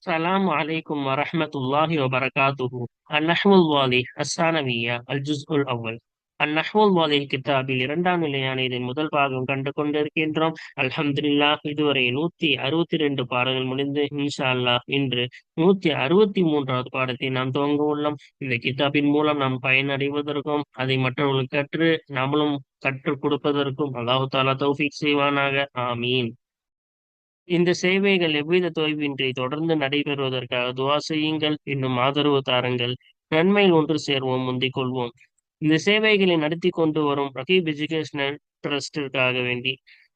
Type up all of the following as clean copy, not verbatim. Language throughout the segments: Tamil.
السلام عليكم ورحمة الله وبركاته. النحو الواضح الثانوية الجزء الأول. النحو الواضح கிதாபில் இரண்டாம் நிலையான இதன் முதல் பாகம் கண்டு கொண்டிருக்கின்றோம். அல்ஹம்துலில்லாஹ், இதுவரை 162 பாடங்கள் முடிந்து இன்ஷா அல்லாஹ் இன்று 163வது பாடத்தை நாம் துவங்க உள்ளோம். இந்த கிதாபின் மூலம் நாம் பயனடைவதற்கும் அதை மற்றவர்களுக்கு கற்று நாமளும் கற்றுக் கொடுப்பதற்கும் அல்லாஹு தாலா தௌஃபீக் செய்வானாக. ஆமீன். இந்த சேவைகள் எவ்வித தொய்வின்றி தொடர்ந்து நடைபெறுவதற்காக துஆ செய்யுங்கள், இன்னும் ஆதரவு தாருங்கள். நன்மையில் ஒன்று சேர்வோம், முந்திக் கொள்வோம். இந்த சேவைகளை நடத்தி கொண்டு வரும் ரகீப் எஜுகேஷனல் ட்ரஸ்டிற்காக வேண்டி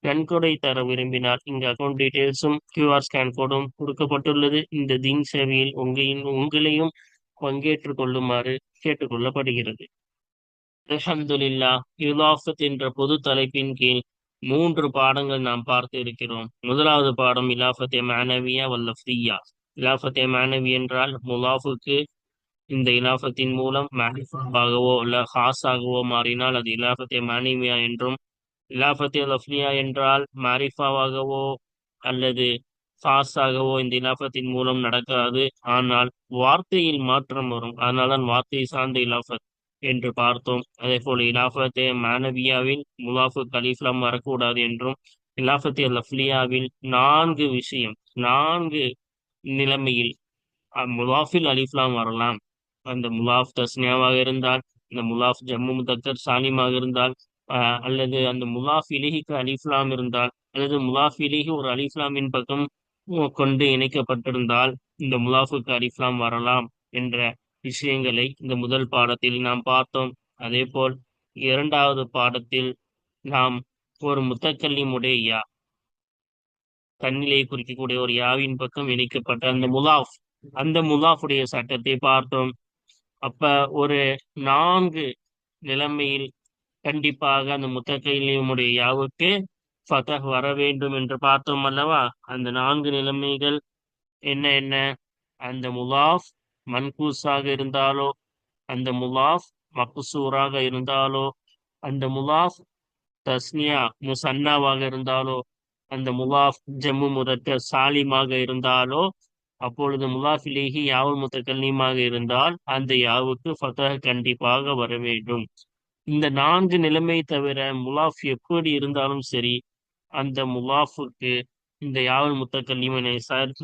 நன்கொடை தர விரும்பினால் இங்கு அக்கௌண்ட் டீடைல்ஸும் கியூஆர் ஸ்கேன் கோடும் கொடுக்கப்பட்டுள்ளது. இந்த தீன் சேவையில் உங்களையும் பங்கேற்றுக் கொள்ளுமாறு கேட்டுக்கொள்ளப்படுகிறது. அல்ஹம்துலில்லாஹ், இலாஃபத் என்ற பொது தலைப்பின் கீழ் 3 பாடங்கள் நாம் பார்த்து இருக்கிறோம். முதலாவது பாடம் இலாஃபத்தே மானவியா வல்லஃப்தியா. இலாஃபத்தே மானவி என்றால் முலாஃபுக்கு இந்த இலாஃபத்தின் மூலம் மாரிஃபாவாகவோ அல்ல ஹாஸாகவோ மாறினால் அது இலாஃபத்தே மானவியா என்றும், இலாஃபத்தே லஃப்லியா என்றால் மாரிஃபாவாகவோ அல்லது ஹாஸாகவோ இந்த இலாஃபத்தின் மூலம் நடக்காது, ஆனால் வார்த்தையில் மாற்றம் வரும். அதனால்தான் வார்த்தை சார்ந்த இலாஃபத் என்று பார்த்தோம். அதே போல இலாஃபத்தே மானவியாவில் முலாஃபு கலீஃப்லாம் வரக்கூடாது என்றும், இலாஃபத்தே லஃப்லியாவில் 4 நிலைமையில் முலாஃபில் அலிஃப்லாம் வரலாம். அந்த முலாஃப் தஸ்னியாவாக இருந்தால், இந்த முலாஃப் ஜம்மு முதக்கர் சாலிமாக இருந்தால், அல்லது அந்த முலாஃப் இலிஹிக்கு அலிஃப்லாம் இருந்தால், அல்லது முலாஃப் இலிஹி ஒரு அலிஃப்லாமின் பக்கம் கொண்டு இணைக்கப்பட்டிருந்தால் இந்த முலாஃபுக்கு அலிஃப்லாம் வரலாம் என்ற விஷயங்களை இந்த முதல் பாடத்தில் நாம் பார்த்தோம். அதேபோல் இரண்டாவது பாடத்தில் நாம் ஒரு முத்தக்கல்லிமுடைய யா, தன்னிலை குறிக்கக்கூடிய ஒரு யாவின் பக்கம் இணைக்கப்பட்ட அந்த முலாஃபுடைய சட்டத்தை பார்த்தோம். அப்ப ஒரு 4 நிலைமையில் கண்டிப்பாக அந்த முத்தக்கல்லிமுடைய யாவுக்கு ஃபதஹ் வர வேண்டும் என்று பார்த்தோம் அல்லவா. அந்த 4 நிலைமைகள் என்ன என்ன? அந்த முலாஃப் மன்கூஸாக இருந்தாலோ, அந்த முலாஃப் மக்சூராக இருந்தாலோ, அந்த முலாஃப் தஸ்னியா முசன்னாவாக இருந்தாலோ, அந்த முலாஃப் ஜம்மு முதக்கர் சாலிமாக இருந்தாலோ, அப்பொழுது முலாஃப் இலேஹி யாவுல் முத்தக்கல்லிமாக இருந்தால் அந்த யாவுக்கு ஃபதஹ் கண்டிப்பாக வர வேண்டும். இந்த 4 நிலைமை தவிர முலாஃப் எப்படி இருந்தாலும் சரி, அந்த முலாஃபுக்கு இந்த யாவுல் முத்தக்கல்லிமனை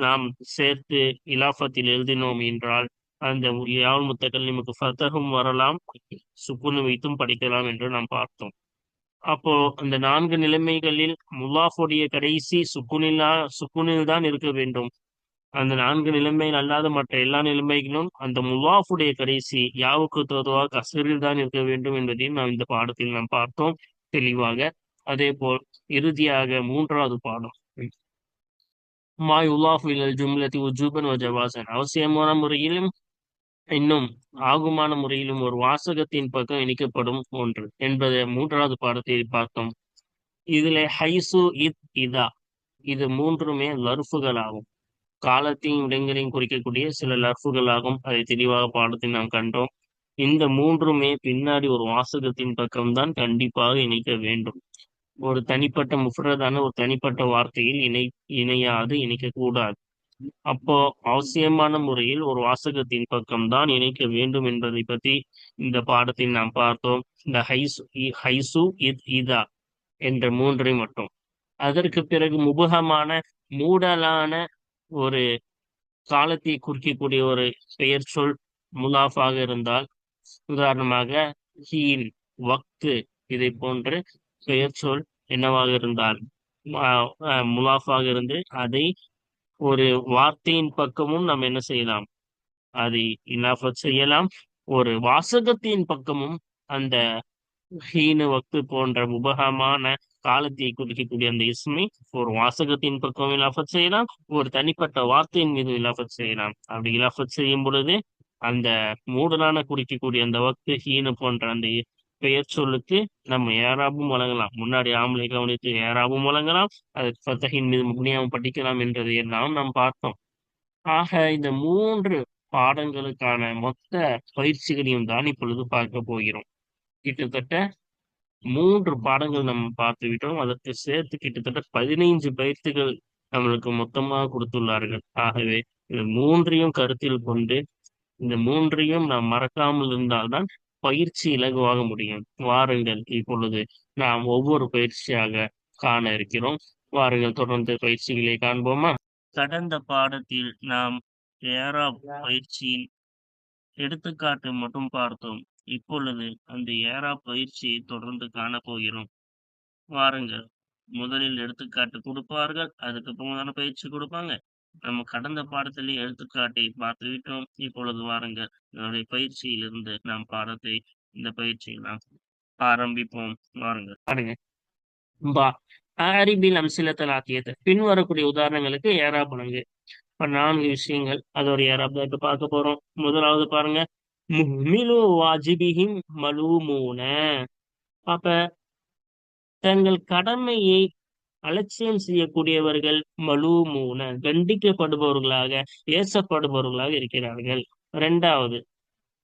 நாம் சேர்த்து இலாஃபத்தில் எழுதினோம் என்றால் அந்த யாவுல் முத்தக்கல்லிமுக்கு ஃபதஹும் வரலாம், சுக்குனு வைத்தும் படிக்கலாம் என்று நாம் பார்த்தோம். அப்போ அந்த 4 நிலைமைகளில் முலாஃபுடைய கடைசி சுக்குனில் தான் இருக்க வேண்டும். அந்த 4 நிலைமைகள் அல்லாத மற்ற எல்லா நிலைமைகளும் அந்த முலாஃபுடைய கடைசி யாவுக்கு தோதுவாக கசரில் தான் இருக்க வேண்டும் என்பதையும் நாம் இந்த பாடத்தில் நாம் பார்த்தோம் தெளிவாக. அதே போல் இறுதியாக 3வது பாடம் மா யுலாஃபு இலல் ஜும்லத்தி உஜூபன் வ ஜவாசன், அவசியமான முறையிலும் இன்னும் ஆகுமான முறையிலும் ஒரு வாசகத்தின் பக்கம் இணைக்கப்படும் ஒன்று என்பதை 3வது பாடத்தில் பார்த்தோம். இதுல ஹைசு இதா இது 3மே லர்ஃபுகள் ஆகும். காலத்தையும் இடங்களையும் குறிக்கக்கூடிய சில லர்ஃபுகள் ஆகும். அதை தெளிவாக பாடத்தில் நாம் கண்டோம். இந்த 3மே பின்னாடி ஒரு வாசகத்தின் பக்கம்தான் கண்டிப்பாக இணைக்க வேண்டும். ஒரு தனிப்பட்ட முஃப்ரதான ஒரு தனிப்பட்ட வார்த்தையில் இணையாது, இணைக்கக்கூடாது. அப்போ அவசியமான முறையில் ஒரு வாசகத்தின் பக்கம்தான் இணைக்க வேண்டும் என்பதை பற்றி இந்த பாடத்தில் நாம் பார்த்தோம். இந்த ஹைசு இதா என்ற 3 மட்டும். அதற்கு பிறகு முபஹமான மூடலான ஒரு காலத்தை குறிக்கக்கூடிய ஒரு பெயர் சொல் முலாஃபாக இருந்தால், உதாரணமாக ஹீன், வக்து, இதை போன்று பெயர் சொல் என்னவாக இருந்தால் முலாஃபாக இருந்து அதை ஒரு வார்த்தையின் பக்கமும் நாம் என்ன செய்யலாம், அதை இலாஃபத் செய்யலாம். ஒரு வாசகத்தின் பக்கமும் அந்த ஹீனு வக்து போன்ற முபஹமான காலத்தை குறிக்கக்கூடிய அந்த இஸ்மை ஒரு வாசகத்தின் பக்கம் இலாஃபத் செய்யலாம், ஒரு தனிப்பட்ட வார்த்தையின் மீது இலாஃபத் செய்யலாம். அப்படி இலாஃபத் செய்யும் பொழுது அந்த மூடலான குறிக்கக்கூடிய அந்த வக்து ஹீனு போன்ற அந்த பெயர் சொல்லுக்கு நம்ம ஏராபும் வழங்கலாம். முன்னாடி ஆம்பளை கவனித்து ஏராபும் வழங்கலாம், அதுக்கு ஃபத்தஹின் மீது முக்னியாவும் படிக்கலாம் என்றதை எல்லாம் நாம் பார்த்தோம். ஆக இந்த 3 பாடங்களுக்கான மொத்த பயிற்சிகளையும் தான் இப்பொழுது பார்க்க போகிறோம். கிட்டத்தட்ட 3 பாடங்கள் நம்ம பார்த்து விட்டோம். அதற்கு சேர்த்து கிட்டத்தட்ட 15 பயிற்சிகள் நம்மளுக்கு மொத்தமாக கொடுத்துள்ளார்கள். ஆகவே இந்த மூன்றையும் கருத்தில் கொண்டு இந்த மூன்றையும் நாம் மறக்காமல் இருந்தால்தான் பயிற்சி இலகுவாக முடியும். வாருங்கள், இப்பொழுது நாம் ஒவ்வொரு பயிற்சியாக காண இருக்கிறோம். வாருங்கள், தொடர்ந்து பயிற்சிகளை காண்போமா? கடந்த பாடத்தில் நாம் ஏராப் பயிற்சியின் எடுத்துக்காட்டு மட்டும் பார்த்தோம். இப்பொழுது அந்த ஏராப் பயிற்சியை தொடர்ந்து காணப்போகிறோம். வாருங்கள். முதலில் எடுத்துக்காட்டு குடுப்பார்கள். அதுக்கப்புறம் தானே பயிற்சி குடுப்பாங்க. நம்ம கடந்த பாடத்திலேயே எடுத்துக்காட்டை பார்த்து விட்டோம். இப்பொழுது வாருங்கள், நம்முடைய பயிற்சியிலிருந்து நாம் பாடத்தை இந்த பயிற்சியை நாம் ஆரம்பிப்போம். வாருங்கள். பாருங்க. பா அரிபில் அம்சிலத்தல் ஆத்தியத்தை பின்வரக்கூடிய உதாரணங்களுக்கு ஏராப் வழங்கு. இப்ப 4 விஷயங்கள். அதோட ஏராப் தான் இப்ப பார்க்க போறோம். முதலாவது பாருங்க. முஹ்மிலு வாஜிபிஹிம் மலூமூன. அப்ப தங்கள் கடமையை அலட்சியம் செய்யக்கூடியவர்கள் மலூமூன கண்டிக்கப்படுபவர்களாக, ஏசப்படுபவர்களாக இருக்கிறார்கள். இரண்டாவது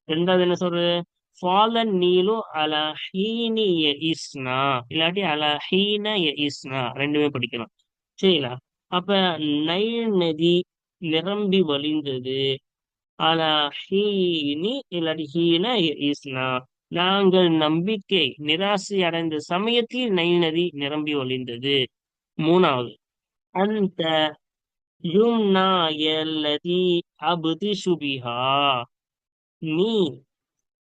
ரெண்டாவது என்ன சொல்றது? ஃபாலன் நீலு அலா ஹீனி இஸ்னா, இல்லாட்டி அலா ஹீன இஸ்னா, ரெண்டுமே படிக்கலாம். சரிங்களா? அப்ப நைல் நதி நிரம்பி வழிந்தது. அலா ஹீனி இல்லாட்டி ஹீன இஸ்னா, நாங்கள் நம்பிக்கை நிராசை அடைந்த சமயத்தில் நைல் நதி நிரம்பி வழிந்தது. மூணாவது, அந்த யும்னா யல்லதி அப்திஷு பிஹா, நீ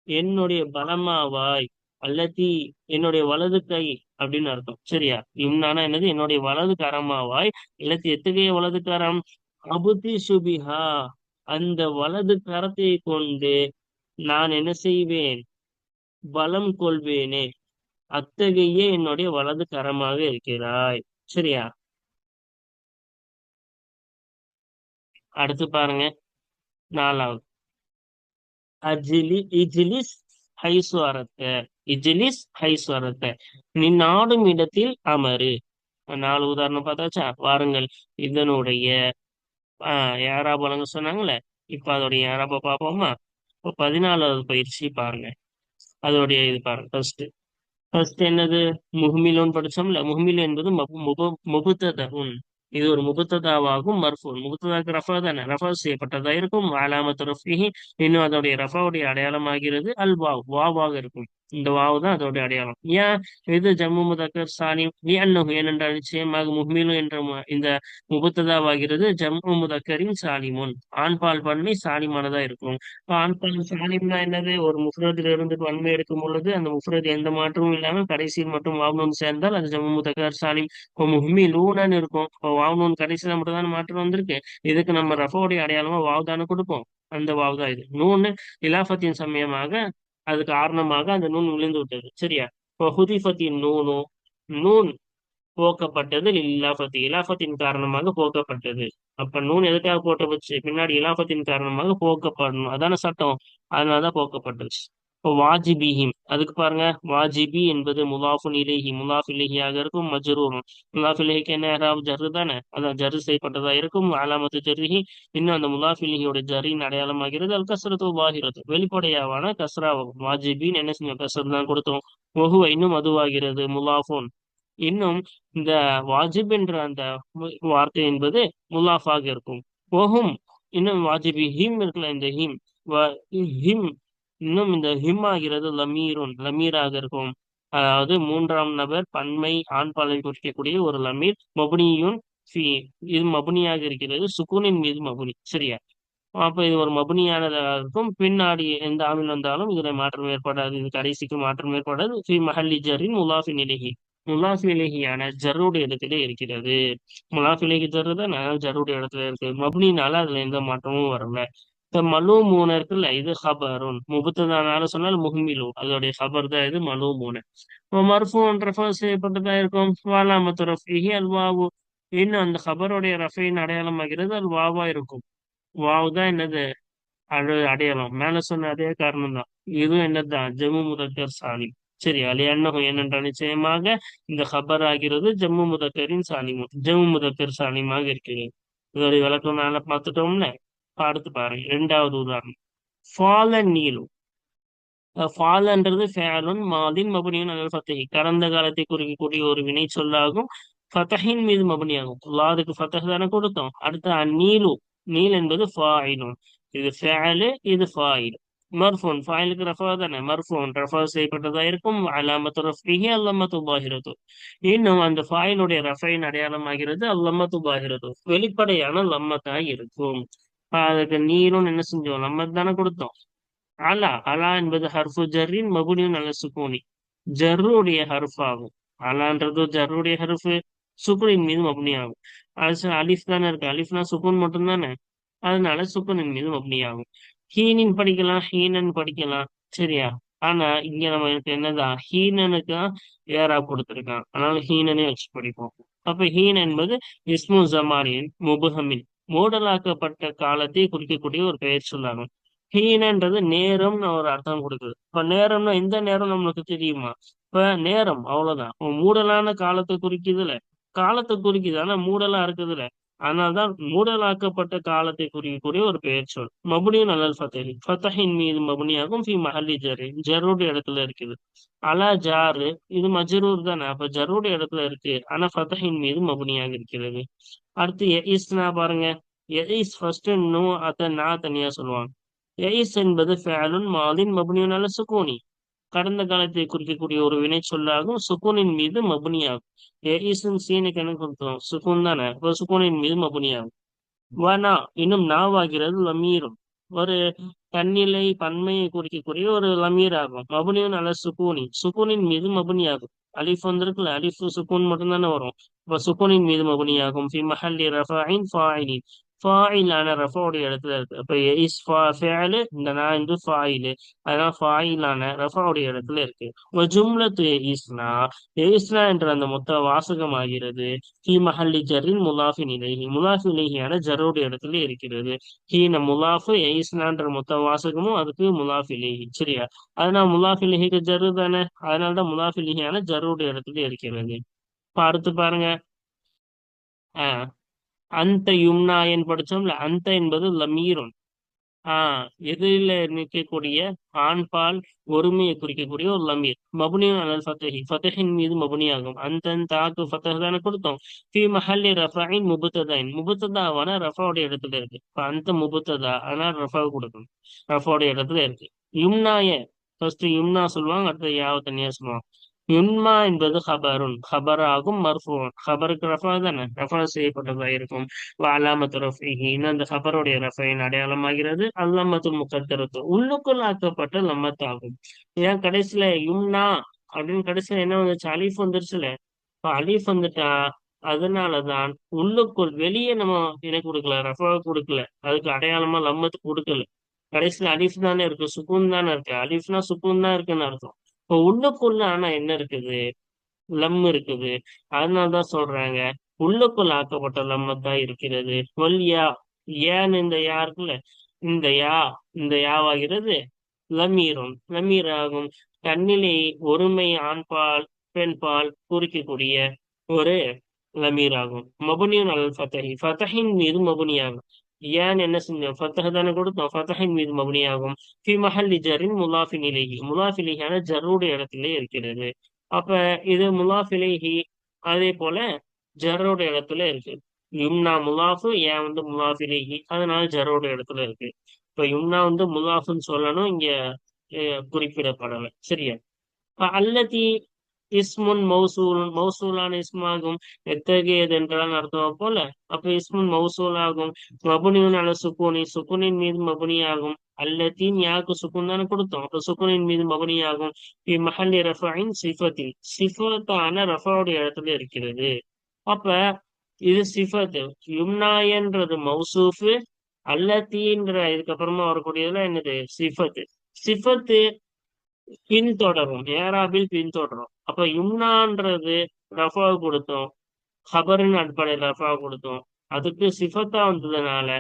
என்னுடைய பலமாவாய், அல்லதி என்னுடைய வலது கை அப்படின்னு அர்த்தம். சரியா? யும்னானா என்னது? என்னுடைய வலது கரமாவாய். இல்லத்தி எத்தகைய வலது கரம்? அபுதிஷு பிஹா, அந்த வலது கரத்தை கொண்டு நான் என்ன செய்வேன்? பலம் கொள்வேனே, அத்தகைய என்னுடைய வலது கரமாக இருக்கிறாய். சரியா? அடுத்து பாருங்க. நாலாவது, இஜ்லிஸ் ஹைசு அரத்த. இஜ்லிஸ் ஹைசு அரத்த, நீ நாடும் இடத்தில் அமரு. 4 உதாரணம் பார்த்தாச்சா? வாருங்கள், இதனுடைய யாரா பழங்க சொன்னாங்களே, இப்ப அதோடைய யாராப்ப பார்ப்போமா? இப்போ 14வது பயிற்சி பாருங்க. அதோடைய இது பாருங்க. ஃபர்ஸ்ட் என்னது? முஹ்மிலூன் படிச்சோம்ல. முஹ்மில் என்பது முபுத்ததஉன். இது ஒரு முபுத்ததாவாகும். மர்ஃபூன், முபுத்ததாக்கு ரஃபா தானே, ரஃபா செய்யப்பட்டதா இருக்கும். அலாமத்து ரஃபிஹி, இன்னும் அதோடைய ரஃபாவுடைய அடையாளமாகிறது அல் வாவ், வாவாக இருக்கும். இந்த வாவு தான் அதோடைய அடையாளம். ஏன் இது ஜம்மு முதக்கர் சாலிம்? லிஅன்னஹு, ஏனென்றால் நிச்சயமாக முஹ்மிலு என்ற இந்த முபுத்ததாவாகிறது ஜம்மு முதக்கரின் சாலிமுன், ஆண்பால் பன்மை சாலிமானதா இருக்கும். ஆண்பால் சாலிம்னா என்னது? ஒரு முஃப்ரதில் இருந்து வன்மை எடுக்கும் பொழுது அந்த முஃப்ரத் எந்த மாற்றமும் இல்லாமல் கடைசியில் மட்டும் வாவ்னூன் சேர்ந்தால் அது ஜம்மு முதக்கர் சாலிம். இப்போ முஹ்மிலூனன்னு இருக்கும். இப்போ வாவ்னூன் கடைசியில மட்டும் தான் மாற்றம் வந்திருக்கு. இதுக்கு நம்ம ரஃபோடைய அடையாளமா வாவ் தானே கொடுப்போம். அந்த வாவ் தான் இது. நூன் இலாஃபத்தின் சமயமாக, அது காரணமாக அந்த நூன் விழுந்து விட்டது. சரியா? இப்போ ஹுதிஃபத்தின் நூனு, நூன் போக்கப்பட்டது. இலாஃபத்தி, இலாஃபத்தின் காரணமாக போக்கப்பட்டது. அப்ப நூன் எதுக்காக போட்டப்பச்சு? பின்னாடி இலாஃபத்தின் காரணமாக போக்கப்படணும், அதான சட்டம். அதனாலதான் போக்கப்பட்டுச்சு. இப்போ வாஜிபிஹிம், அதுக்கு பாருங்க. வாஜிபி என்பது முலாஃபுன் இலைஹி, முலாஃப் இலைஹியாக இருக்கும். மஜ்ரூரும், முலாஃப் இலைஹிக்கு என்ன இராப்? ஜர்ரு தானே, அதான் ஜர்ரு செய்யப்பட்டதா இருக்கும். அலாமத்து ஜர்ரிஹி, இன்னும் அந்த முலாஃப் இலைஹியோட ஜர்ரின் அடையாளமாகிறது அல் கஸ்ரத்து வாஹிரத்து, வெளிப்படையாவான கஸ்ராவாகும். வாஜிபின்னு என்ன செஞ்சோம்? கஸ்ர் தான் கொடுத்தோம். ஒஹுவ, இன்னும் அதுவாகிறது முலாஃபுன். இன்னும் இந்த வாஜிப் என்ற அந்த வார்த்தை என்பது முலாஃபாக இருக்கும். ஒஹும், இன்னும் வாஜிபி ஹிம் இருக்குல்ல, இந்த ஹிம் ஹிம், இன்னும் இந்த ஹிம் ஆகிறது லமீருன், லமீராக இருக்கும். அதாவது மூன்றாம் நபர் பன்மை ஆண்பாலை குறிக்கக்கூடிய ஒரு லமீர். மபுனியுன் ஃபி, இது மபுனியாக இருக்கிறது. சுக்கூனின் மீது மபுனி. சரியா? அப்ப இது ஒரு மபுனியானதாக இருக்கும். பின்னாடி எந்த ஆமில் வந்தாலும் இதுல மாற்றம் ஏற்படாது. இது கடைசிக்கு மாற்றம் ஏற்படாது. ஃபி மஹல்லி ஜர்ரின் முலாஃபின் இலைஹி, முலாஃப் இலைஹியான ஜர்ருடைய இடத்திலே இருக்கிறது. முலாஃப் இலைஹி ஜர்ரு தான் ஜர்ருடைய இடத்துல இருக்கு. மபுனினால அதுல எந்த மாற்றமும் வரல. இப்ப மலு மூணு இருக்குல்ல, இது ஹபருன். முபத்ததானால சொன்னால் முஹ்மிலு, அதோடைய ஹபர் தான் இது மலு மூணு. மர்ஃபூன் ரஃபா செய்யப்பட்டதா இருக்கும். வாலாமத்து ரஃபிஹி அல் வாவு, இன்னும் அந்த ஹபருடைய ரஃபையின் அடையாளமாகிறது அல் வாவா இருக்கும். வாவ் தான் என்னது? அடையாளம். மேல சொன்ன அதே காரணம் தான். இதுவும் என்னதான்? ஜம்மு முதக்கர் சாலிம். சரி, அலியன்னஹு, ஏனென்றால் நிச்சயமாக இந்த ஹபர் ஆகிறது ஜம்மு முதக்கரின் சாலிமும், ஜம்மு முதக்கர் சாலிமாக இருக்கிறது. இதோட விளக்கம் மேல பார்த்துட்டோம்ல. அடுத்து பாருங்க, 2வது உதாரணம். ஃபாலன் நீலு. ஃபாலன்றது ஃபேலுன் மாதின் மபுனியுன் அலல் ஃபத்தஹி, கடந்த காலத்தை குறிக்கக்கூடிய ஒரு வினை சொல்லாகும். ஃபத்தஹின் மீது மபுனியாகும். லாதுக்கு ஃபத்தஹ் தானே கொடுத்தோம். அடுத்து அந்நீலு, நீல் என்பது ஃபாயிலும். இது ஃபேலு, இது ஃபாயில். மர்ஃபூன் ஃபாயிலுக்கு ரஃபா தானே, மர்ஃபூன் ரஃபா செய்யப்பட்டதா இருக்கும். அலாமத்து ரஃபிஹி அல்லமத்து பாஹிரத்து. இன்னும் அந்த ஃபாயிலுடைய ரஃபைன் அடையாளமாகிறது அல்லமத்து பாஹிரத்து, வெளிப்படையான லம்மத்தா இருக்கும். அதுக்கு நீரும் என்ன செஞ்சோம், லம்மத் தானே கொடுத்தோம். அலா அலா என்பது ஹர்ஃபு ஜர்ரின் மபுனியும் நல்ல சுக்கூனி, ஜர்ருடைய ஹர்ஃப் ஆகும். அலான்றது ஜர்ருடைய ஹர்ஃபு, சுக்குனின் மீது மப்னி ஆகும். அது அலிஃப் தானே இருக்கு, அலிஃப்னா சுக்குன் மட்டும் தானே, அதனால சுக்குனின் மீது மப்னி ஆகும். ஹீனின் படிக்கலாம், ஹீனன் படிக்கலாம். சரியா? ஆனா இங்க நம்ம என்னதான் ஹீனனுக்கு தான் ஏரா கொடுத்துருக்கான், அதனால ஹீனனே வச்சு படிப்போம். அப்ப ஹீன் என்பது இஸ்மு ஜமானின் முபஹமின், மூடலாக்கப்பட்ட காலத்தை குறிக்கக்கூடிய ஒரு பெயர் சொல்லாகும். ஹீனன்றது நேரம்னு ஒரு அர்த்தம் கொடுக்குது. இப்ப நேரம்னா எந்த நேரம் நம்மளுக்கு தெரியுமா? இப்ப நேரம் அவ்வளவுதான். இப்ப மூடலான காலத்தை குறிக்குதுல, காலத்தை குறிக்குது, ஆனா மூடலா இருக்குதுல. அதனால்தான் மூடலாக்கப்பட்ட காலத்தை குறிக்கக்கூடிய ஒரு பெயர் சொல். மபுனியும் அலல் ஃபத்தஹி, ஃபத்தஹின் மீது மபுனியாகும். ஃபி மஹல்லி ஜர்ரி, ஜர்ருடைய இடத்துல இருக்குது. அலா ஜாரு, இது மஜ்ரூர் தானே, அப்ப ஜர்ருடைய இடத்துல இருக்கு, ஆனா ஃபத்தஹின் மீது மபுனியாக இருக்கிறது. அடுத்து எஇஸ்னா பாருங்க. எஇஸ் ஃபர்ஸ்ட் நோ அத நான் தனியா சொல்லுவாங்க. எயிஸ் என்பது ஃபேலுன் மாதின் மபுனியுன் அல சுக்கூனி, கடந்த காலத்தை குறிக்கக்கூடிய ஒரு வினை சொல்லாகும். சுக்கூனின் மீது மபுனியாகும். எயிஸும் சீனுக்கு என்ன கொடுத்தோம், சுக்கூன் தானே, இப்போ சுக்கூனின் மீது மபுனியாகும். வனா இன்னும் நாவாகிறது லமீரும், ஒரு தன்னிலை பன்மையை குறிக்கக்கூடிய ஒரு லமீர் ஆகும். மபுனியுன் அல சுக்கூனி, சுக்கூனின் மீது மபுனியாகும். அலிஃப் வந்திருக்குல்ல, அலிஃப் சுக்கூன் மட்டும் தானே வரும். இப்ப சுக்கூனின் மீது மபுனியாகும். ஃபி மஹல்லி ரஃபாயின் ஃபாயிலின், ஃபாயிலான ரஃபாவுடைய இடத்துல இருக்கு. அப்ப இஸ் ஃபேலு, இந்த நான் வந்து ஃபாயிலு, அதனால ஃபாயிலான ரஃபாவுடைய இடத்துல இருக்கு. ஒரு ஜும்லத்து இஸ்னா, இஸ்னா என்ற அந்த மொத்த வாசகம் ஆகிறது. ஃபி மஹல்லி ஜர்ரின் முலாஃபின் இலைஹி, முலாஃபி இலைஹியான ஜர்ருடைய இடத்துல இருக்கிறது. ஹீன முலாஃபு இஸ்னான்ற மொத்த வாசகமும் அதுக்கு முலாஃபி இலைஹி. சரியா? அதனால முலாஃபி இலைஹிக்கு ஜர்ரு தானே, அதனாலதான் முலாஃபி இலைஹியான ஜர்ருடைய இடத்துல இருக்கிறது. இப்ப அடுத்து பாருங்க. ஆஹ் அந்த யும்னாயன் படிச்சோம்ல, அந்த என்பது லமீருன். எதிரில நிற்கக்கூடிய ஆண் பால் ஒருமையை குறிக்கக்கூடிய ஒரு லமீர். மபுனியும் அலல் ஃபத்தஹி, ஃபத்தஹின் மீது மபுனியாகும். அந்த தாக்கு ஃபத்தஹ் தானே கொடுத்தோம். ஃபி மஹல்லி ரஃபாயின் முபுத்ததாயின், முபுத்ததாவான ரஃபாவுடைய இடத்துல இருக்கு. இப்ப அந்த முபுத்ததா, அதனால ரஃபா கொடுக்கணும், ரஃபாவுடைய இடத்துல இருக்கு. யும்னாய ஃபர்ஸ்ட் யும்னா சொல்லுவாங்க, அடுத்து யாவ தனியா சொல்லுவாங்க. யுன்மா என்பது ஹபருன், ஹபர் ஆகும். மர்ஃபூன் ஹபருக்கு ரஃபா தானே, ரஃபா செய்யப்பட்டதா இருக்கும். அலாமத்து ரஃபிஹி, அந்த ஹபருடைய ரஃபைன் அடையாளமாகிறது. அல்லாமத்துல் முகத்தரத்து, உள்ளுக்குள் ஆக்கப்பட்ட லம்மத் ஆகும். ஏன் கடைசியில யும்னா அப்படின்னு கடைசியில என்ன வந்துச்சு, அலிஃப் வந்துருச்சுல. இப்ப அலிஃப் வந்துட்டா அதனாலதான் உள்ளுக்குள், வெளியே நம்ம என்ன கொடுக்கல, ரஃபா கொடுக்கல, அதுக்கு அடையாளமா லம்மத்து கொடுக்கல. கடைசியில அலிஃப் தானே இருக்கு, சுக்கூன் தானே இருக்கு. அலிஃப்னா சுக்கூன் தான் இருக்குன்னு அர்த்தம். இப்போ உள்ளுக்குள்ள ஆனா என்ன இருக்குது, லம் இருக்குது. அதனாலதான் சொல்றாங்க உள்ளுக்குள் ஆக்கப்பட்ட லம்மத்தான் இருக்கிறது. வல்யா, ஏன்னு இந்த யா இருக்குல்ல, இந்த யா, இந்த யாவாகிறது லமீரும், லமீர் ஆகும். தன்னிலை ஒருமை ஆண்பால் பெண்பால் குறிக்கக்கூடிய ஒரு லமீர் ஆகும். மபுனியும் அல் ஃபத்தஹி, ஃபத்தஹின் மீது மபுனியாகும். ஏன் என்ன செஞ்சோம், ஃபத்தஹ் தானே கொடுத்தோம், ஃபத்தஹின் மீது மபுனியாகும். ஃபி மஹல்லி ஜரின் முலாஃபின் இலைஹி, முலாஃபிலிஹான ஜர்ருடைய இடத்திலே இருக்கிறது. அப்ப இது முலாஃபிலிஹி, அதே போல ஜர்ரோட இடத்துல இருக்கு. யும்னா முலாஃபு, ஏன் வந்து முலாஃபிலிஹி, அதனால ஜர்ரோட இடத்துல இருக்கு. இப்ப யும்னா வந்து முலாஃபுன்னு சொல்லணும், இங்க குறிப்பிடப்படலை. சரியா? அல்லதி இஸ்முன் மௌசூல், மௌசூலான இஸ்மாகும். எத்தகையது என்றால் அர்த்தம் போல. அப்ப இஸ்முன் மௌசூல் ஆகும். மபுனியுன் அல சுக்கூனி, சுக்குனின் மீது மபுனியாகும். அல்லத்தின் யாக்கு சுக்குன் தானே கொடுத்தோம், அப்ப சுக்குனின் மீது மபுனியாகும். மஹல்லி ரஃபாயின் சிஃபத்தில், சிஃபத்தான ரஃபாவுடைய இடத்துல இருக்கிறது. அப்ப இது சிஃபத்து. யும்னாயன்றது மௌசூஃபு, அல்லத்தீன்ற இதுக்கப்புறமா வரக்கூடியதுல என்னது, சிஃபத்து. சிஃபத்து பின்தொடரும், ஏராபில் பின்தொடரும். அப்ப யும்னான்றது ரஃபா கொடுத்தோம், ஹபரின் அடிப்படையில் ரஃபா கொடுத்தோம். அதுக்கு சிஃபத்தா வந்ததுனால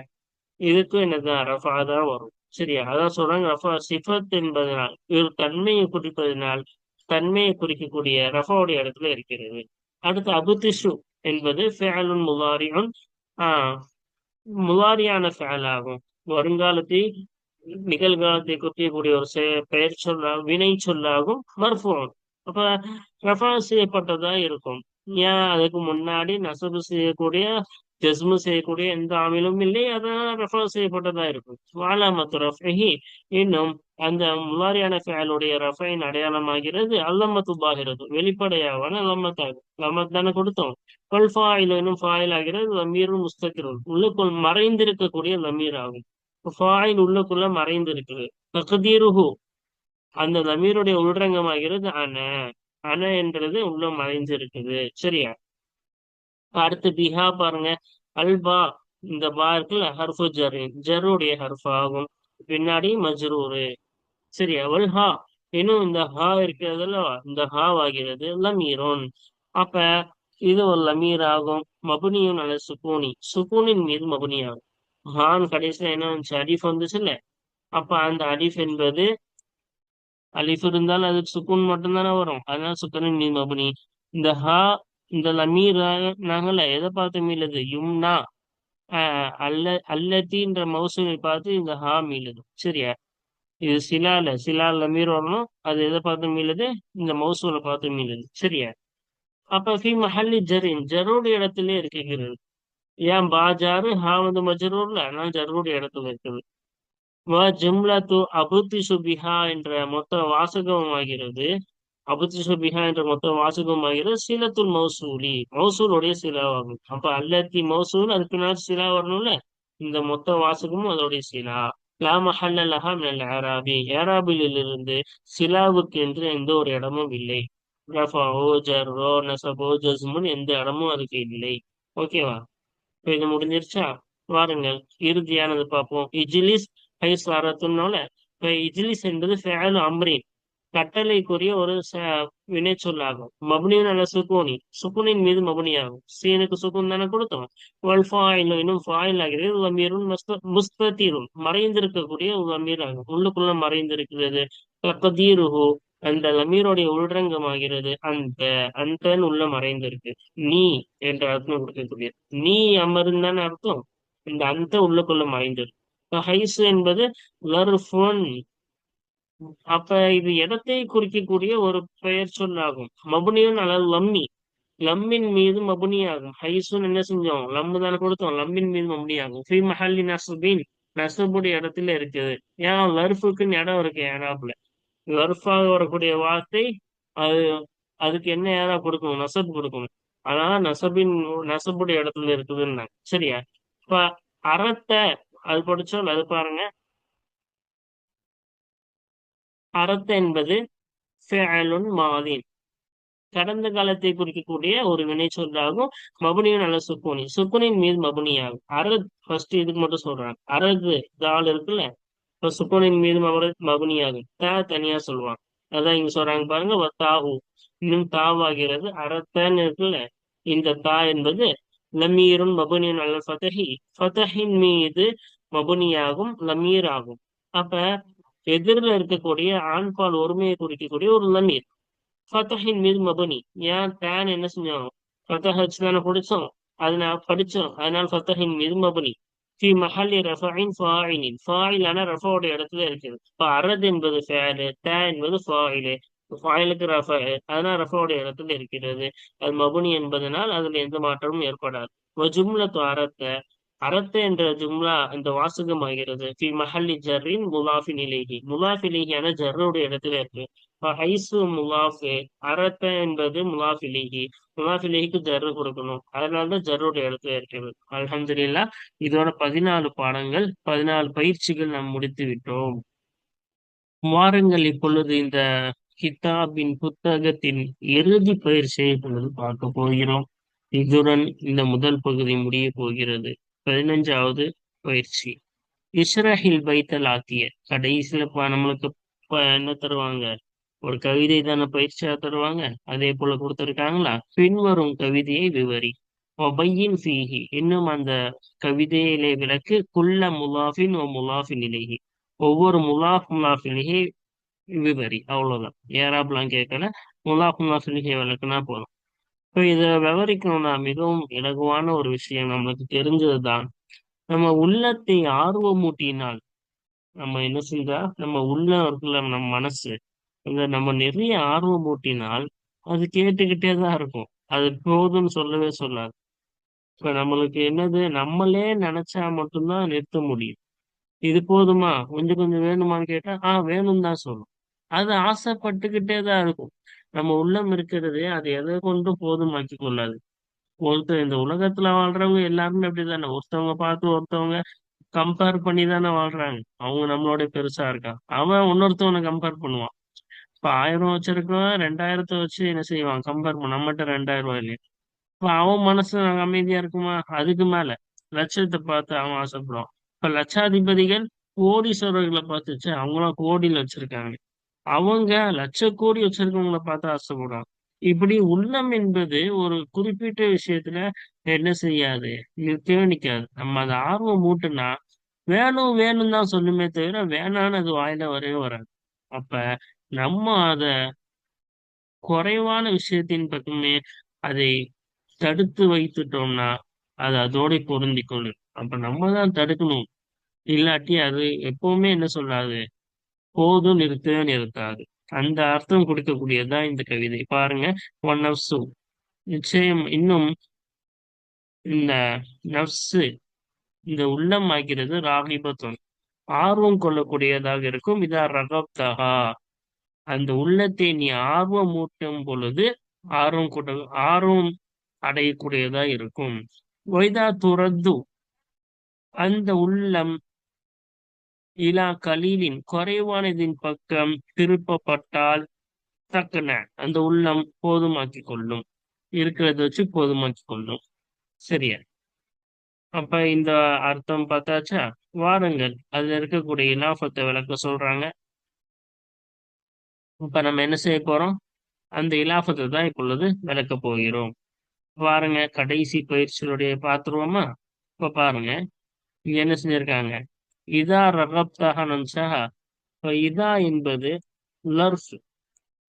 இதுக்கும் என்னதான் ரஃபா தான் வரும். சரியா? அதான் சொல்றாங்க, ரஃபா சிஃபத் என்பதனால், ஒரு தன்மையை குறிப்பதனால், தன்மையை குறிக்கக்கூடிய ரஃபாவுடைய இடத்துல இருக்கிறது. அடுத்து அபுத்திஷு என்பது ஃபேலுன் முலாரியுன், ஆஹ் முலாரியான ஃபேல் ஆகும். வருங்காலத்தை நிகழ்காலத்தை குறிக்கக்கூடிய ஒரு பெயர் சொல்லா, வினை சொல்லாகும். மர்ஃபூன், அப்ப ரஃபா செய்யப்பட்டதா இருக்கும். ஏன் அதுக்கு முன்னாடி நசபு செய்யக்கூடிய ஜஸ்மு செய்யக்கூடிய எந்த ஆமிலும் இல்லை, அதனால ரஃபா செய்யப்பட்டதா இருக்கும். வாலாமத்து ரஃபஹி, இன்னும் அந்த முலாரியான ஃபேலுடைய ரஃபைன் அடையாளமாகிறது அல்லமத்து பாகிறது, வெளிப்படையாவான லம்மத்தாகும். லம்மத் தானே கொடுத்தோம். கல்ஃபாயில் இன்னும் ஃபாயில் ஆகிறது லமீரும் முஸ்தகிரும், உள்ளுக்குள் மறைந்திருக்கக்கூடிய லமீர் ஆகும். ஃபாயில் உள்ளுக்குள்ள மறைந்திருக்குது. தக்தீருஹு, அந்த லமீருடைய உள்ரங்கமாகிறது அன. அன என்றது உள்ள மறைஞ்சிருக்குது. சரியா? அடுத்து பிஹா பாருங்க. அல்பா, இந்த பா இருக்குல்ல, ஹர்ஃபு ஜர்ரின், ஜர்ருடைய ஹர்ஃப் ஆகும். பின்னாடி மஜ்ரூரு. சரியா? வல்ஹா, இன்னும் இந்த ஹா இருக்கிறதுல இந்த ஹா ஆகிறது லமீரோன். அப்ப இது ஒரு லமீர் ஆகும். மபுனியும் அல்ல சுக்கூனி, சுக்கூனின் மீது மபுனி ஆகும். ஹான் கடைசியில என்ன வந்துச்சு? அலிஃப் வந்துச்சுல்ல. அப்ப அந்த அலிஃப் என்பது, அலிஃப் இருந்தாலும் அதுக்கு சுக்கூன் மட்டும்தானே வரும், அதனால சுக்கரின் மீது மபுனி. இந்த ஹா, இந்த லமீர் நாங்கள்ல எதை பார்த்து மீளுது? யும்னா. அல்லத்தின்ற மௌசூமை பார்த்து இந்த ஹா மீளுது. சரியா? இது சிலால லமீர் வரணும், அது எதை பார்த்து மீளுது? இந்த மௌசூலை பார்த்து மீளுது. சரியா? அப்ப ஃபி மஹல்லி ஜரின், ஜருடைய இடத்திலே இருக்கிறது. ஏன் பா ஜாரு, ஹா வந்து மஜ்ரூர்ல, அதனால ஜருடைய இடத்துல இருக்குது. ஜும்லத்து அபுத்திசு பிஹா என்ற மொத்த வாசகமாகிறது. அபுத்திசு பிஹா என்ற மொத்த வாசகமாகிறது சீலத்துல் மௌசூலி, மௌசூலுடைய சிலாவாகும். அப்ப அல்லத்தி மௌசூல், அதுக்கு பின்னாடி சிலா வரணும்ல. இந்த மொத்த வாசகமும் அதோடைய சிலா. லா மஹல்ல லஹா மினல் ஏராபி, ஏராபிலிருந்து சிலாவுக்கு என்று எந்த ஒரு இடமும் இல்லை. ரஃபாவோ ஜர்ரோ நசபோ ஜஸ்முன் எந்த இடமும் அதுக்கு இல்லை. ஓகேவா? இப்ப இது முடிஞ்சிருச்சா? வாருங்கள் இறுதியானது பார்ப்போம். இஜ்லிஸ் ஹைஸ்வாரத்துனால, இப்ப இஜ்லிஸ் என்பது ஃபேலு அம்ரின், கட்டளைக்குரிய ஒரு வினைச்சொல்லாகும். மபுனியும் அல்ல சுக்கூனி, சுக்குனின் மீது மபுனியாகும். சீனுக்கு சுக்குன் தானே கொடுத்தோம். வல் ஃபாயிலும், இன்னும் ஃபாயில் ஆகிறது. லமீரும் முஸ்ததீரும், மறைந்திருக்கக்கூடிய ஒரு லமீர் ஆகும், உள்ளுக்குள்ள மறைந்திருக்கிறது. தக்தீருஹு, அந்த லமீருடைய உள்ரங்கமாகிறது அந்த. அந்தன்னு உள்ள மறைந்திருக்கு. நீ என்ற அர்த்தம் கொடுக்கக்கூடியது. நீ அமருந்தானே அர்த்தம். இந்த அந்த உள்ளுக்குள்ள மறைந்திருக்கு. ஹைசு என்பது லர்ஃபுன், அப்ப இது இடத்தை குறிக்கக்கூடிய ஒரு பெயர் சொல்லாகும். மபுனியுன் அலல் லம்மி, லம்மின் மீது மபுனியாகும். ஹைசுன் என்ன செஞ்சோம்? லம்மு தானே கொடுத்தோம், லம்மின் மீது மபுனியாகும். ஃபி மஹல்லி நஸ்பின், நஸ்புடைய இடத்துல இருக்குது. ஏன் லர்ஃபுக்குன்னு இடம் இருக்கு ஏராப்ல. லர்ஃபாக வரக்கூடிய வார்த்தை, அது அதுக்கு என்ன ஏரா கொடுக்கணும்? நசப் கொடுக்கணும். அதனால நசபுடைய இடத்துல இருக்குதுன்னாங்க. சரியா? இப்ப அறத்தை, அது படிச்சோம், அது பாருங்க. அறத்தை என்பது ஃபிஅலுன் மாதின், கடந்த காலத்தை குறிக்கக்கூடிய ஒரு வினை சொல்லாகும். மபுனியும் நல்ல சுக்குனி, சுக்குனின் மீது மபுனியாகும். அரத் ஃபர்ஸ்ட் இதுக்கு மட்டும் சொல்றாங்க. அரகு தால் இருக்குல்ல, இப்ப சுக்குனின் மீது மபுனியாகும். தனியா சொல்லுவாங்க. அதான் இங்க சொல்றாங்க பாருங்க. தாஹு, இன்னும் தாவாகிறது. அரத்தன் இருக்குல்ல, இந்த தா என்பது லமீருன் மபுனியுன் அல்ல ஃபதஹி, ஃபதஹின் மீது மபுனியாகும், லமீர் ஆகும். அப்ப எதிரில் இருக்கக்கூடிய ஆண்பால் ஒருமையை குறிக்கக்கூடிய ஒரு லமீர். ஃபத்தஹின் மீது மபனி. ஏன் தேன் என்ன செஞ்சோம்? ஃபத்தஹ் வச்சு தானே படிச்சோம், அதனால படிச்சோம், அதனால ஃபத்தஹின் மீது மபனி. ஃபி மஹல்லி ரஃபஇன் ஃபாயிலின், ஃபாயிலான ரஃபோட இடத்துல இருக்குது. இப்போ அரத் என்பது ஃபேலு, தே என்பது ஃபாயிலு. ஃபாயிலுக்கு ரஃப, அதனால ரஃபோட இடத்துல இருக்கிறது. அது மபுனி என்பதனால் அதுல எந்த மாற்றமும் ஏற்படாது. ஜும்லத்து அரத்த, அரத்த என்ற ஜும்லா இந்த வாசகமாகிறது. ஃபி மஹல்லி ஜர்ரின் முலாஃபின் இலைஹி, முலாஃப் இலைஹியான ஜர்ருடைய இடத்துல இருக்கு. ஹைசு முலாஃபு, அரத்த என்பது முலாஃபிலிஹி, முலாஃபிலிஹிக்கு ஜர்ரு கொடுக்கணும், அதனாலதான் ஜர்ருடைய இடத்துல இருக்கிறது. அல்ஹம்துலில்லாஹ், இதோட 14 பாடங்கள், 14 பயிற்சிகள் நாம் முடித்து விட்டோம். வாருங்கள் இப்பொழுது இந்த கிதாபின் புத்தகத்தின் இறுதி பயிற்சியை இப்பொழுது பார்க்க போகிறோம். இதுடன் இந்த முதல் பகுதி முடிய போகிறது. 15வது பயிற்சி. இஸ்ரஹில் பைத்தல் ஆத்திய, கடைசியில நம்மளுக்கு என்ன தருவாங்க? ஒரு கவிதை தானே பயிற்சியா தருவாங்க. அதே போல கொடுத்திருக்காங்களா? பின்வரும் கவிதையை விவரி. ஒபையின் ஃபீஹி, இன்னும் அந்த கவிதையிலே விளக்கு. குல்ல முலாஃபின் ஓ முலாஃபின் இலேஹி, ஒவ்வொரு முலாஃபிலேஹி விவரி. அவ்வளவுதான், ஏராப்லாம் கேட்கல. முலாஃபிலேஹி விளக்குனா போதும். இப்போ இதை விவரிக்கணும்னா மிகவும் இலகுவான ஒரு விஷயம், நம்மளுக்கு தெரிஞ்சதுதான். நம்ம உள்ளத்தை ஆர்வமூட்டினால், நம்ம என்ன செஞ்சா, நம்ம உள்ள இருக்குல்ல, நம்ம மனசு, நம்ம நிறைய ஆர்வம் ஊட்டினால் அது கேட்டுக்கிட்டே தான் இருக்கும். அது போதும்னு சொல்லவே சொல்லாது. இப்ப நம்மளுக்கு என்னது, நம்மளே நினைச்சா மட்டும்தான் நிறுத்த முடியும். இது போதுமா, கொஞ்சம் கொஞ்சம் வேணுமான்னு கேட்டா வேணும்னு தான் சொல்லும். அது ஆசைப்பட்டுக்கிட்டே தான் இருக்கும். நம்ம உள்ளம் இருக்கிறது அது எதை கொண்டும் போதுமாக்கி கொள்ளாது. ஒருத்தர் இந்த உலகத்துல வாழ்றவங்க எல்லாருமே அப்படிதானே, ஒருத்தவங்க பார்த்து ஒருத்தவங்க கம்பேர் பண்ணி தானே வாழ்றாங்க. அவங்க நம்மளோட பெருசா இருக்கான், அவன் இன்னொருத்தவனை கம்பேர் பண்ணுவான். இப்ப 1000 வச்சிருக்கவன் 2000 வச்சு என்ன செய்வான், கம்பேர் பண்ண நம்மகிட்ட 2000 இல்லையா. இப்ப அவன் மனசு அமைதியா இருக்குமா? அதுக்கு மேல லட்சத்தை பார்த்து அவன் ஆசைப்படுவான். இப்ப லட்சாதிபதிகள் கோடீஸ்வரர்களை பார்த்துச்சு, அவங்களாம் கோடியில வச்சிருக்காங்க. அவங்க லட்ச கோடி வச்சிருக்கவங்கள பார்த்து ஆசைப்படுவாங்க. இப்படி உள்ளம் என்பது ஒரு குறிப்பிட்ட விஷயத்துல என்ன செய்யாது, நிற்கவே நிக்காது. நம்ம அதை ஆர்வம் மூட்டுனா வேணும் வேணும் தான் சொல்லுமே தவிர வேணான்னு அது வாயில வரவே வராது. அப்ப நம்ம அத குறைவான விஷயத்தின் பக்கமே அதை தடுத்து வைத்துட்டோம்னா அது அதோட பொருந்திக் கொள்ளும். அப்ப நம்ம தான் தடுக்கணும். இல்லாட்டி அது எப்பவுமே என்ன சொல்லாது, போதும், நிறுத்தவே நிறுத்தாது. அந்த அர்த்தம் கொடுக்கக்கூடியதுதான் இந்த கவிதை. பாருங்க, ஒன் நப்சு, நிச்சயம் இன்னும் இந்த நப்சு, இந்த உள்ளம் ஆகிறது ராகிபத்துன், ஆர்வம் கொள்ளக்கூடியதாக இருக்கும். இதா ரகப்தஹா, அந்த உள்ளத்தை நீ ஆர்வம் ஊட்டும் பொழுது ஆர்வம் கொண்ட ஆர்வம் அடையக்கூடியதா இருக்கும். ஒய்தா துரத்து, அந்த உள்ளம் இலா கலீலின் குறைவானதின் பக்கம் திருப்பப்பட்டால் தக்கன, அந்த உள்ளம் போதுமாக்கி கொள்ளும், இருக்கிறத வச்சு போதுமாக்கி கொள்ளும். சரியா? அப்ப இந்த அர்த்தம் பார்த்தாச்சா? வாருங்கள் அதுல இருக்கக்கூடிய இலாஃபத்தை விளக்க சொல்றாங்க. இப்ப நம்ம என்ன செய்ய போறோம், அந்த இலாஃபத்தை தான் இப்பொழுது விளக்க போகிறோம். பாருங்க, கடைசி பயிற்சியுடைய பார்த்துருவோமா? இப்ப பாருங்க, இங்க என்ன செஞ்சிருக்காங்க, இதா ரகப்தஹ நன்சஹா. இப்ப இதா என்பது லர்ஃப்.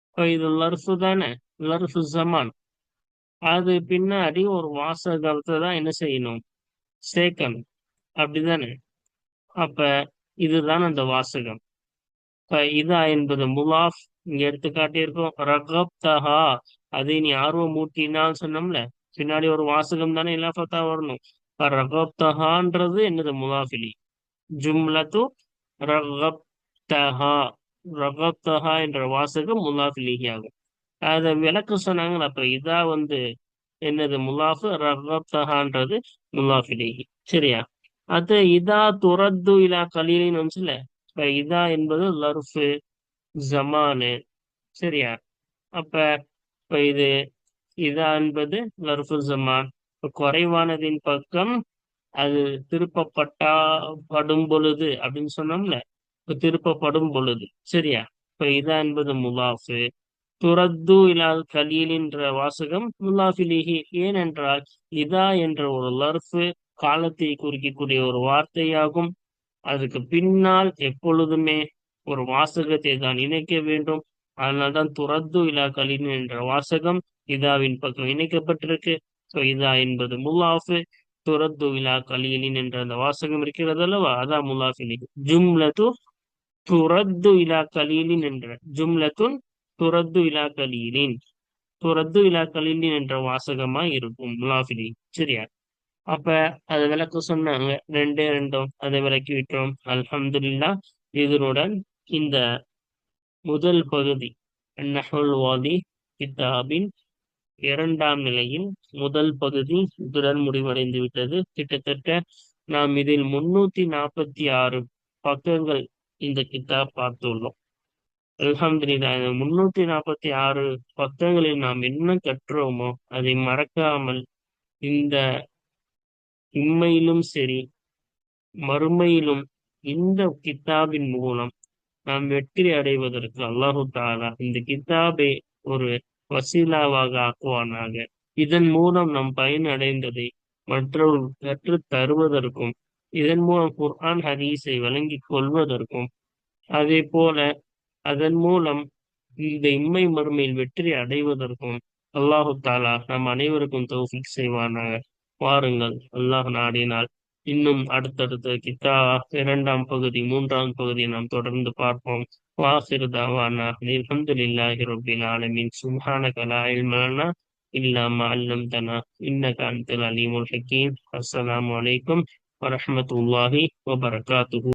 இப்ப இது லர்ஃப் தானே, லர்ஃப் ஜமான். அது பின்னாடி ஒரு வாசகத்தை தான் என்ன செய்யணும், சேர்க்கணும். அப்படிதானே? அப்ப இதுதான் அந்த வாசகம். இப்ப இதா என்பது முலாஃப், இங்க எடுத்து காட்டியிருக்கோம். ரகப்தஹா, அதை நீ ஆர்வம் மூட்டினான்னு சொன்னோம்ல, பின்னாடி ஒரு வாசகம் தானே இலாஃபத்தா வரணும். இப்ப ரகப்தஹான்றது என்னது, முலாஃபிலி. ஜும்லத்து ரகப்தஹா, ரகப்தஹா என்ற வாசகம் முலாஃபிலிஹி ஆகும். அதை விளக்க சொன்னாங்களா? அப்ப இதா என்னது, முலாஃபு, ரகப்தஹான்றது முலாஃபிலிஹி. சரியா? அது இதா துரத்து இலா கலீலின்னு வந்துச்சுல, இப்ப இதா என்பது லர்ஃபு ஜமானு. சரியா? அப்ப இப்ப இதா என்பது லர்ஃபு ஜமான். இப்ப குறைவானதின் பக்கம் அது திருப்பப்பட்டா படும் பொழுது அப்படின்னு சொன்னோம்ல, இப்ப திருப்பப்படும் பொழுது. சரியா? இப்ப இதா என்பது முலாஃபு. துரத்து இலால் கலீல் என்ற வாசகம் முல்லாஃபிலிஹி. ஏனென்றால் இதா என்ற ஒரு லர்ஃபு காலத்தை குறிக்கக்கூடிய ஒரு வார்த்தையாகும். அதுக்கு பின்னால் எப்பொழுதுமே ஒரு வாசகத்தை தான் இணைக்க வேண்டும். அதனால்தான் துரத்து இலா கலீல் என்ற வாசகம் இதாவின் பக்கம் இணைக்கப்பட்டிருக்கு. ஸோ இதா என்பது முல்லாஃபு, துரத்து இலா கலீலின் என்ற அந்த வாசகம் இருக்கிறது அல்லவா, அதான் முல்லாஃபிலிஹி. ஜும்லத்து துரத்து இலா கலீலின் என்ற ஜும்லத்துன் துரத்து இலா கலீலின், துரத்து இலா கலீலின் என்ற வாசகமா இருக்கும் முலாஃபிலி. சரியா? அப்ப அதை விளக்க சொன்னாங்க, ரெண்டே ரெண்டும் அதை விளக்கி விட்டோம். அல்ஹம்துலில்லாஹ். இதனுடன் இந்த முதல் பகுதி அந்நஹுல் வாதி கிதாபின் இரண்டாம் நிலையில் முதல் பகுதி இதுடன் முடிவடைந்து விட்டது. கிட்டத்தட்ட நாம் இதில் 346 பக்கங்கள் இந்த கிதாப் பார்த்துள்ளோம். அல்ஹம்துலில்லாஹ். இந்த 346 பக்கங்களில் நாம் என்ன கற்றோமோ அதை மறக்காமல் இந்த இம்மையிலும் சரி மறுமையிலும் இந்த கித்தாபின் மூலம் நாம் வெற்றி அடைவதற்கு அல்லாஹு தாலா இந்த கித்தாபை ஒரு வசீலாவாக ஆக்குவானாக. இதன் மூலம் நாம் பயன் அடைந்ததை மற்றவர்கள் கற்றுத் தருவதற்கும், இதன் மூலம் குர்ஆன் ஹதீஸை வழங்கிக் கொள்வதற்கும், அதே போல அதன் மூலம் இந்த இம்மை மறுமையில் வெற்றி அடைவதற்கும் அல்லாஹு தாலா நம் அனைவருக்கும் தௌஃபீக் செய்வானாக. வாருங்கள், அல்லாஹ் நாடினால் இன்னும் அடுத்தடுத்த இரண்டாம் பகுதி, மூன்றாம் பகுதியை நாம் தொடர்ந்து பார்ப்போம். வாஹிர் தாவானா அல்ஹம்துலில்லாஹி ரப்பில் ஆலமீன். சுப்ஹானக லா இல்ம லனா إلا ما علمتنا إنك أنت العليم الحكيم. السلام عليكم ورحمة الله وبركاته.